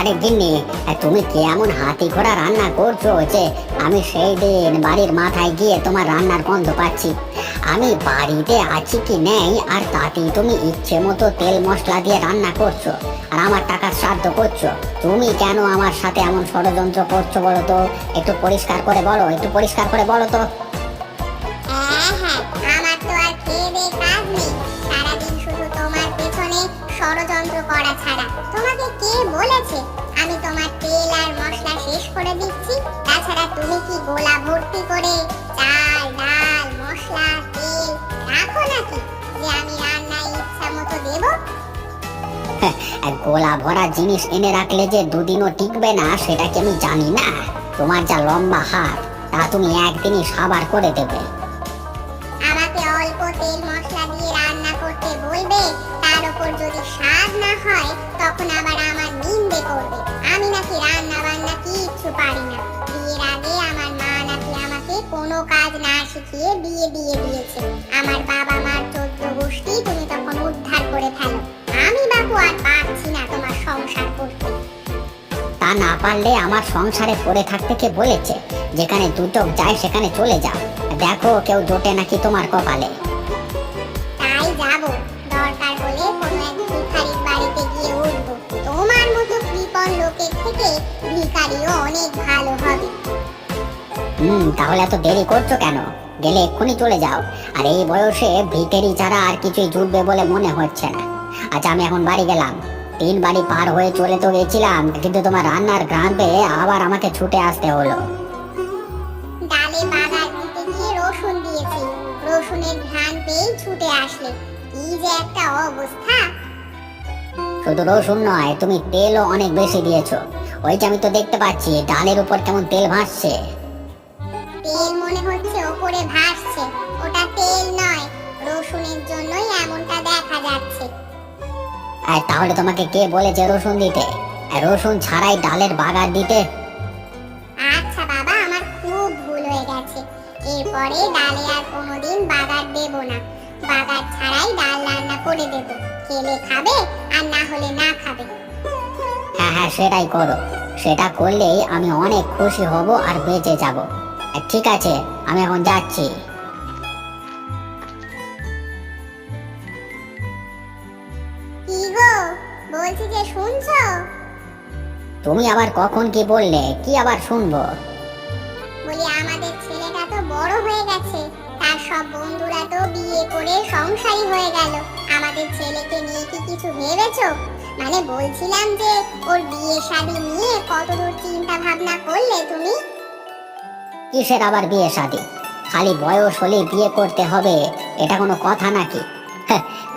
আরে গিন্নি, তুমি কি এমন হাতি ঘোড়া রান্না করছো যে আমি সেই দিন বাড়ির মাথায় গিয়ে তোমার রান্নার গন্ধ পাচ্ছি। আমি বাড়িতে আছি কি নেই আর তাতেই তুমি ইচ্ছে মতো তেল মশলা দিয়ে রান্না করছো আর আমার টাকার শ্রাদ্ধ করছো। তুমি কেন আমার সাথে এমন ষড়যন্ত্র করছো বলো তো? একটু পরিষ্কার করে বলো, একটু পরিষ্কার করে বলো তো। হ্যাঁ হ্যাঁ, আমার তো আর খেয়ে দেয়ে কাজ নেই, সারাদিন শুধু তোমার পেছনে ষড়যন্ত্র করা ছাড়া। তোমাকে কে বলেছে আমি তোমার তেল আর মশলা শেষ করে দিচ্ছি? তাছাড়া তুমি কি গোলা ভর্তি করে চাল ডাল মশলা তেল রাখো নাকি যে আমি রান্নায় ইচ্ছা মতো দেবো? গোলা ভরা জিনিস এনে রাখলে যে দুদিনও টিকবে না সেটা কি আমি জানি না? তোমার যা লম্বা হাত, তা তুমি একদিনই সাবার করে দেবে। আমাকে অল্প তেল মশলা দিয়ে রান্না করতে বলবে, তার উপর যদি স্বাদ না হয় তখন আবার আমার নিন্দে করবে আমি নাকি রান্না বান্না কিচ্ছু পারি না। বিয়ের আগে আমার মা নাকি আমাকে কোনো কাজ না শিখিয়ে বিয়ে দিয়ে দিয়েছে। আমার বাবা মার 14 গোষ্ঠী তুমি তখন উদ্ধার করে ফেলো। আমি বাপু আর পারছি না তোমার সংসার করতে। তা না পারলে আমার সংসারে পড়ে থাকতে কে বলেছে? যেখানে দুচোখ যায় সেখানে চলে যাও, দেখো কেউ জোটে নাকি তোমার কপালে। তাই যাব, দরকার হলে কোনো এক ভিখারির বাড়িতে গিয়ে উঠবো। তোমার মতো কৃপণ লোকের থেকে ভিখারিও অনেক ভালো হবে। তাহলে এত দেরি করছো কেন? গেলে এক্ষুনি চলে যাও। আর এই বয়সে ভিখারি ছাড়া আর কিছুই জুটবে বলে মনে হচ্ছে না। আচ্ছা, আমি এখন বাড়ি গেলাম। 3 বাড়ি পার হয়ে চলে তো গেছিলাম, কিন্তু তোমার রান্নার ঘ্রাণ পেয়ে আবার আমাকে ছুটে আসতে হলো। ডালে বাগার দিতে গিয়ে রসুন দিয়েছি, রসুনের ঘ্রাণ পেয়েই ছুটে আসলে। কি যে একটা অবস্থা! শুধু রসুন নয়, তুমি তেলও অনেক বেশি দিয়েছো। ওই যে আমি তো দেখতে পাচ্ছি ডালের উপর কেমন তেল ভাসছে। তেল মনে হচ্ছে ওপরে ভাসছে, ওটা তেল নয়, রসুনের জন্যই এমনটা দেখা যাচ্ছে। আর তাহলে তোমাকে কে বলেছে রসুন দিতে? আর রসুন ছাড়াই ডালের বাগার দিতে? আচ্ছা বাবা, আমার খুব ভুল হয়ে গেছে। এরপরে ডালে আর কোনোদিন বাগার দেব না। বাগার ছাড়াই ডাল রান্না করে দেব, খেলে খাবে আর না হলে না খাবে। হ্যাঁ হ্যাঁ, সেটাই করো। সেটা করলেই আমি অনেক খুশি হব আর বেঁচে যাব। ঠিক আছে, আমি এখন যাচ্ছি। কি গো, বলছি যে শুনছো? তুমি আবার কখন কি বললে? কি আবার শুনবো? বলি আমাদের ছেলেটা তো বড় হয়ে গেছে, তার সব বন্ধুরা তো বিয়ে করে সংসারী হয়ে গেল। আমাদের ছেলেকে নিয়ে কি কিছু ভেবেছো? মানে বলছিলাম যে ওর বিয়ে শাদী নিয়ে কতদূর চিন্তা ভাবনা করলে তুমি? কিসের আবার বিয়ে শাদী? খালি বয়স হলে বিয়ে করতে হবে, এটা কোনো কথা নাকি?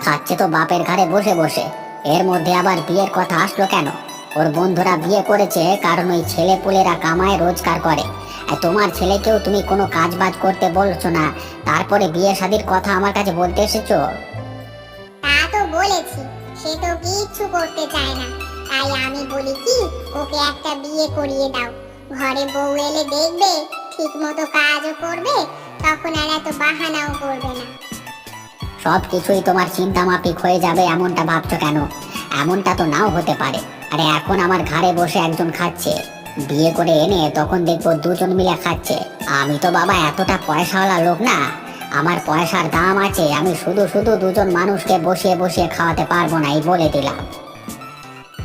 খাচ্ছে তো বাপের ঘাড়ে বসে বসে, এর মধ্যে আবার বিয়ের কথা আসলো কেন? ওর বন্ধুরা বিয়ে করেছে কারণ ওই ছেলে পুলেরা কামায় রোজগার করে। আর তোমার ছেলেকেও তুমি কোনো কাজ বাজ করতে বলছো না, তারপরে বিয়ে শাদীর কথা আমার কাছে বলতে এসেছো? তা তো বলেছি, সে তো কিচ্ছু করতে চায় না। তাই আমি বলি কি, ওকে একটা বিয়ে করিয়ে দাও। ঘরে বউ এলে দেখবে ঠিক মতো কাজও করবে, তখন আর এত বাহানাও করবে না। সব কিছুই তোমার চিন্তা মাফিক হয়ে যাবে এমনটা ভাবছো কেন? এমনটা তো নাও হতে পারে। আরে এখন আমার ঘাড়ে বসে একজন খাচ্ছে, বিয়ে করে এনে তখন দেখবো দুজন মিলে খাচ্ছে। আমি তো বাবা এতটা পয়সাওয়ালা লোক না, আমার পয়সার দাম আছে। আমি শুধু শুধু দুজন মানুষকে বসিয়ে বসিয়ে খাওয়াতে পারবো না, এই বলে দিলাম।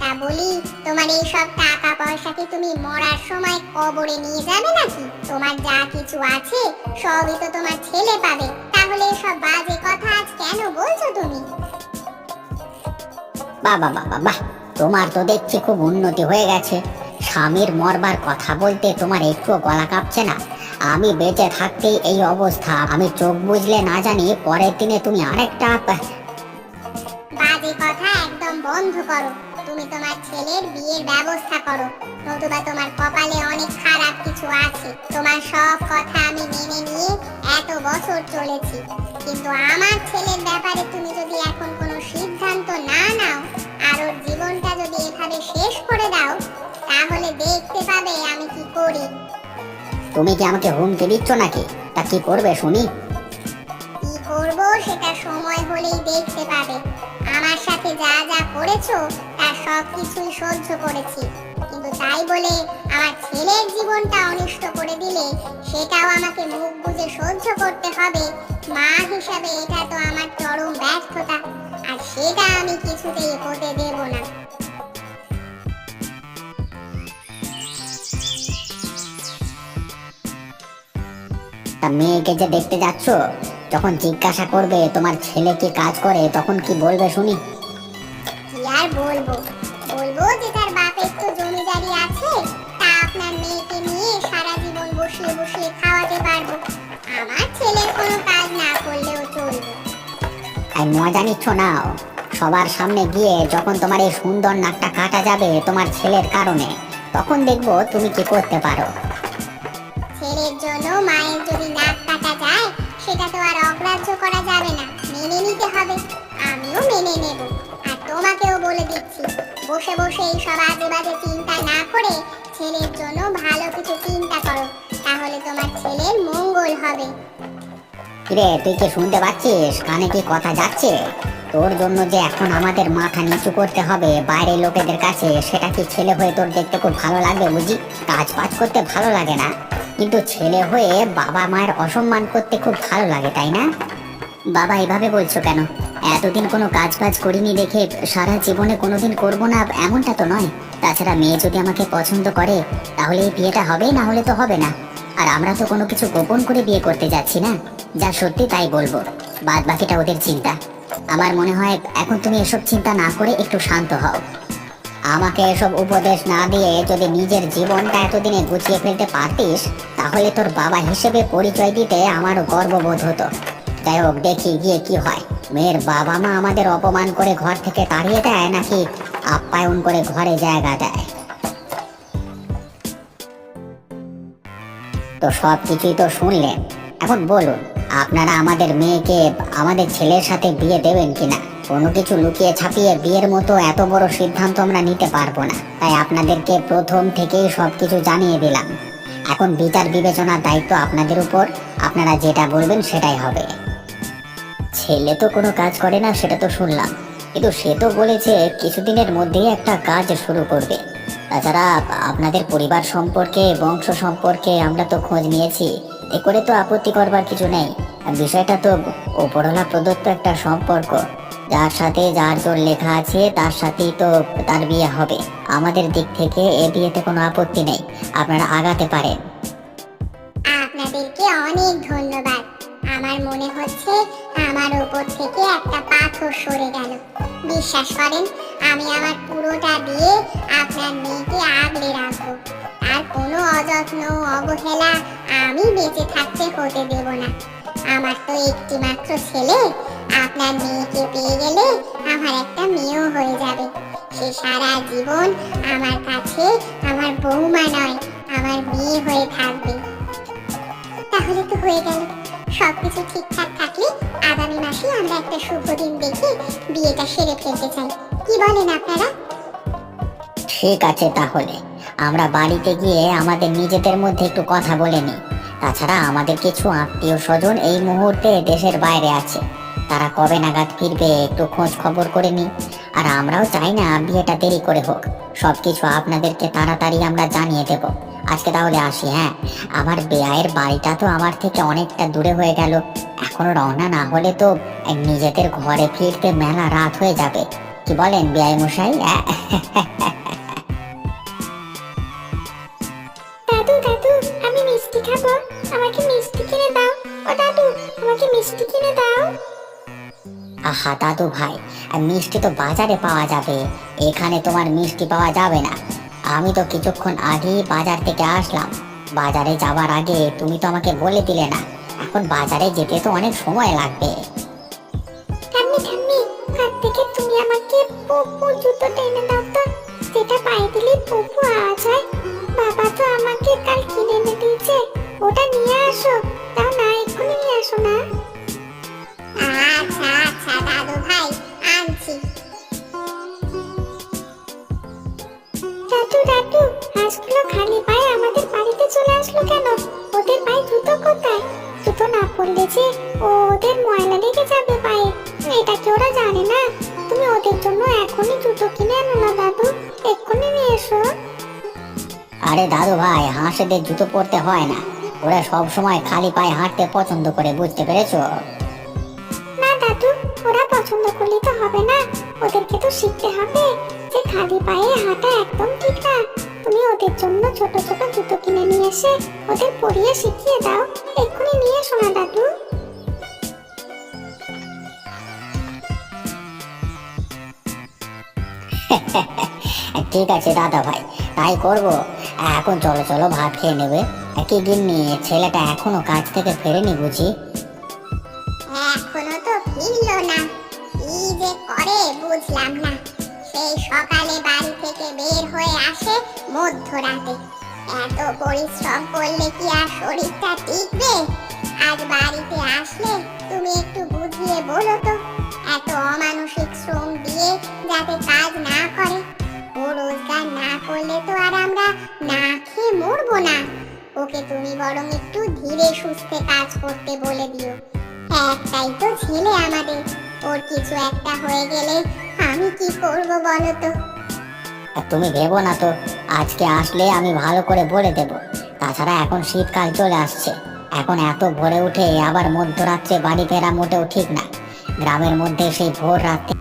তা বলি, তোমার এই সব টাকা পয়সা কি তুমি মরার সময় কবরে নিয়ে যাবে নাকি? তোমার যা কিছু আছে সবই তো তোমার ছেলে পাবে। তাহলে এসব বাজে কথা আজ কেন বলছো তুমি? বাবা বাবা বাহ, তোমার তো দেখছি খুব উন্নতি হয়ে গেছে। স্বামীর মরবার কথা বলতে তোমার একটুও গলা কাঁপছে না। আমি বেঁচে থাকতেই এই অবস্থা, আমি চোখ বুঝলে না জানি পরের দিনে তুমি আরেকটা। বাজে কথা একদম বন্ধ করো। তুমি তোমার ছেলের বিয়ের ব্যবস্থা করো, নতুবা তোমার কপালে অনেক খারাপ কিছু আছে। তোমার সব কথা আমি মেনে নিয়ে এত বছর চলেছি, কিন্তু আমার ছেলের ব্যাপারে তুমি যদি এখন কোনো সিদ্ধান্ত না নাও আর ওর জীবনটা যদি এভাবে শেষ করে দাও, তাহলে দেখতে পাবে আমি কি করি। তুমি কি আমাকে হুমকি দিচ্ছ নাকি? তা কি করবে শুনি? কি করব সেটা সময় হলেই দেখতে পাবে। আমার সাথে যা যা করেছো তার সব কিছুই সহ্য করেছি, তাই বলে আমার ছেলের জীবনটা অনিষ্ট করে দিলে সেটাও আমাকে মুখ বুজে সহ্য করতে হবে। মা হিসাবে এটা তো আমার চরম ব্যর্থতা, আর সেটা আমি কিছুতেই হতে দেব না। তা মেয়েকে যে দেখতে যাচ্ছ, যখন জিজ্ঞাসা করবে তোমার ছেলে কি কাজ করে, তখন কি বলবে শুনি? কি আর বলবো, বলবো যে তার বাপের তো জমিদারি আছে, তা আপনার মেয়েকে নিয়ে সারা জীবন বসিয়ে বসিয়ে খাওয়াতে পারবো। আমার ছেলের কোনো কাজ না করলেও চলবে। আর মজা নিচ্ছ নাও। সবার সামনে গিয়ে যখন তোমার এই সুন্দর নাকটা কাটা যাবে তোমার ছেলের কারণে, তখন দেখবো তুমি কি করতে পারো। ছেলের জন্য মায়ের যদি নাক কাটা যায়, সেটা তো আর অগ্রাহ্য করা যাবে না, মেনে নিতে হবে। আমিও মেনে নেব। আর তোমাকেও বলে দিচ্ছি, বসে বসে এই সব আজে বাজে চিন্তা না করে ছেলের জন্য ভালো কিছু চিন্তা করো, তাহলে তোমার ছেলের মঙ্গল হবে। কিরে, তুই কি শুনতে পাচ্ছিস? কানে কি কথা যাচ্ছে? তোর জন্য যে এখন আমাদের মাথা নিচু করতে হবে বাইরের লোকেদের কাছে, সেটা কি ছেলে হয়ে তোর দেখতে খুব ভালো লাগবে বুঝি? কাজ বাজ করতে ভালো লাগে না, কিন্তু ছেলে হয়ে বাবা মায়ের অসম্মান করতে খুব ভালো লাগে, তাই না? বাবা, এভাবে বলছো কেন? এতদিন কোনো কাজ বাজ করিনি দেখে সারা জীবনে কোনোদিন করবো না এমনটা তো নয়। তাছাড়া মেয়ে যদি আমাকে পছন্দ করে তাহলে এই বিয়েটা হবে, না হলে তো হবে না। আর আমরা তো কোনো কিছু গোপন করে বিয়ে করতে যাচ্ছি না, যা সত্যি তাই বলবো, বাদ বাকিটা ওদের চিন্তা। আমার মনে হয় এখন তুমি এসব চিন্তা না করে একটু শান্ত হও। আমাকে এসব উপদেশ না দিয়ে যদি নিজের জীবনটা এতদিনে গুছিয়ে ফেলতে পারতিস, তাহলে তোর বাবা হিসেবে পরিচয় দিতে আমারও গর্ববোধ হতো। যাই হোক, দেখি গিয়ে কি হয়। মেয়ের বাবা মা আমাদের অপমান করে ঘর থেকে তাড়িয়ে দেয়, নাকি আপ্যায়ন করে ঘরে জায়গা দেয়। তো সব কিছুই তো শুনলেন, এখন বলুন আপনারা আমাদের মেয়েকে আমাদের ছেলের সাথে বিয়ে দেবেন কিনা? কোনো কিছু লুকিয়ে ছাপিয়ে বিয়ের মতো এত বড় সিদ্ধান্ত আমরা নিতে পারবো না, তাই আপনাদেরকে প্রথম থেকেই সবকিছু জানিয়ে দিলাম। এখন বিচার বিবেচনার দায়িত্ব আপনাদের উপর, আপনারা যেটা বলবেন সেটাই হবে। ছেলে তো কোনো কাজ করে না সেটা তো শুনলাম, কিন্তু সে তো বলেছে কিছুদিনের মধ্যেই একটা কাজ শুরু করবে। তাছাড়া আপনাদের পরিবার সম্পর্কে, বংশ সম্পর্কে আমরা তো খোঁজ নিয়েছি, এ করে তো আপত্তি করবার কিছু নেই। বিষয়টা তো উপরওয়ালা প্রদত্ত একটা সম্পর্ক, যার সাথে যার জোর লেখা আছে তার সাথেই তো তার বিয়ে হবে। আমাদের দিক থেকে এ বিয়েতে কোনো আপত্তি নেই, আপনারা আগাতে পারেন। আপনাদেরকে অনেক ধন্যবাদ। আমার মনে হচ্ছে আমার উপর থেকে একটা পাথর সরে গেল। বিশ্বাস করেন, আমি আমার পুরোটা দিয়ে আপনার মেয়েকে আগলে রাখবো। আর কোনো অযত্ন অবহেলা আমি বেঁচে থাকতে হতে দেব না। আমার তো একটি মাত্র ছেলে, আপনার মেয়েকে পেয়ে গেলে আমার একটা মেয়েও হয়ে যাবে। সে সারা জীবন আমার কাছে আমার বৌমা নয়, আমার মেয়ে হয়ে থাকবে। তাহলে তো হয়ে গেল। সবকিছু ঠিকঠাক থাকলে আগামী মাসে আমরা একটা শুভ দিন দেখে বিয়েটা সেরে ফেলতে চাই। কি বলেন আপনারা? ঠিক আছে, তাহলে আমরা বাড়িতে গিয়ে আমাদের নিজেদের মধ্যে একটু কথা বলে নিই। তাছাড়া আমাদের কিছু আত্মীয় স্বজন এই মুহূর্তে দেশের বাইরে আছে, তারা কবে নাগাদ ফিরবে একটু খোঁজ খবর করে নিই। আর আমরাও চাই না বিয়েটা দেরি করে হোক, সবকিছু আপনাদেরকে তাড়াতাড়ি আমরা জানিয়ে দেব। আজকে তাহলে আসি। হ্যাঁ, আমার বেয়ায়ের বাড়িটা তো আমার থেকে অনেকটা দূরে হয়ে গেল, এখন রওনা না হলে তো নিজেদের ঘরে ফিরতে মেলা রাত হয়ে যাবে। কি বলেন বেয়াই মশাই? দাদু দাদু, আমি মিষ্টি খাবো, আমাকে মিষ্টি কিনে দাও। ও দাদু, আমাকে মিষ্টি কিনে দাও। আহা দাদু ভাই, আর মিষ্টি তো বাজারে পাওয়া যাবে, এখানে তোমার মিষ্টি পাওয়া যাবে না। আমি তো কিছুক্ষণ আগেই বাজার থেকে আসলাম, বাজারে যাবার আগে তুমি তো আমাকে বলে দিলে না, এখন বাজারে যেতে তো অনেক সময় লাগবে। ঠাম্মি ঠাম্মি, কাল থেকে তুমি আমাকে পপু জুতোটা এনে দাও তো, যেটা পায়ে দিলে পপু আওয়াজ হয়। বাবা তো আমাকে কাল কিনে এনে দিয়েছে, ওটা নিয়ে আসো। তাও না, এক্ষুনি নিয়ে আসো না। আচ্ছা আচ্ছা দাদু ভাই, আনছি। দাদু দাদু, হাঁসগুলো খালি পায়ে আমাদের বাড়িতে চলে আসলো কেন? ওদের পায়ে জুতো কোথায়? জুতো না পরলে যে ওদের ময়লা লেগে যাবে পায়ে, এটা কি ওরা জানে না? তুমি ওদের জন্য এখনই জুতো কিনে আনো না দাদু, এক্ষুনি নিয়ে এসো। আরে দাদু ভাই, হাঁসেদের জুতো পরতে হয় না, ওরা সব সময় খালি পায়ে হাঁটতে পছন্দ করে, বুঝতে পেরেছো? না দাদু, ওরা পছন্দ করলে তো হবে না, ওদেরকে তো শিখতে হবে যে খালি পায়ে হাঁটা একদম ঠিক না। তুমি ওদের জন্য ছোট ছোট জুতো কিনে নিয়ে এসে ওদের পরিয়ে শিখিয়ে দাও। এক্ষুনি নিয়ে এসো না দাদু। ঠিক আছে দাদা ভাই, তাই করব। এখন চলো চলো, ভাত খেয়ে নেবে। কি গিন্নি, ছেলেটা এখনো কাজ থেকে ফেরেনি বুঝি? এখনো তো ফিরলো না, কি যে করে বুঝলাম না। সেই সকালে বাড়ি থেকে বের হয়ে আসে মধ্যরাতে। এত পরিশ্রম করলে কি আর শরীরটা টিকবে? আজ বাড়িতে আসলে তুমি একটু বুঝিয়ে বলো তো, এত অমানসিক শ্রম দিয়ে যাতে কাজ না করে। ও রোজগার না করলে তো আর আমরা না খেয়ে মরবো না। ওকে তুমি বরং একটু ধীরে সুস্থে কাজ করতে বলে দিও। একটাই তো ছেলে আমাদের, ওর কিছু একটা হয়ে গেলে আমি কি করব বলো তো? তুমি ভেবো না তো, আজকে আসলে আমি ভালো করে বলে দেব। তাছাড়া এখন শীতকাল চলে আসছে, এখন এত ভোরে উঠে আবার মধ্যরাত্রে বাড়ি ফেরা মোটেও ঠিক না। গ্রামের মধ্যে সেই ভোর রাত্রে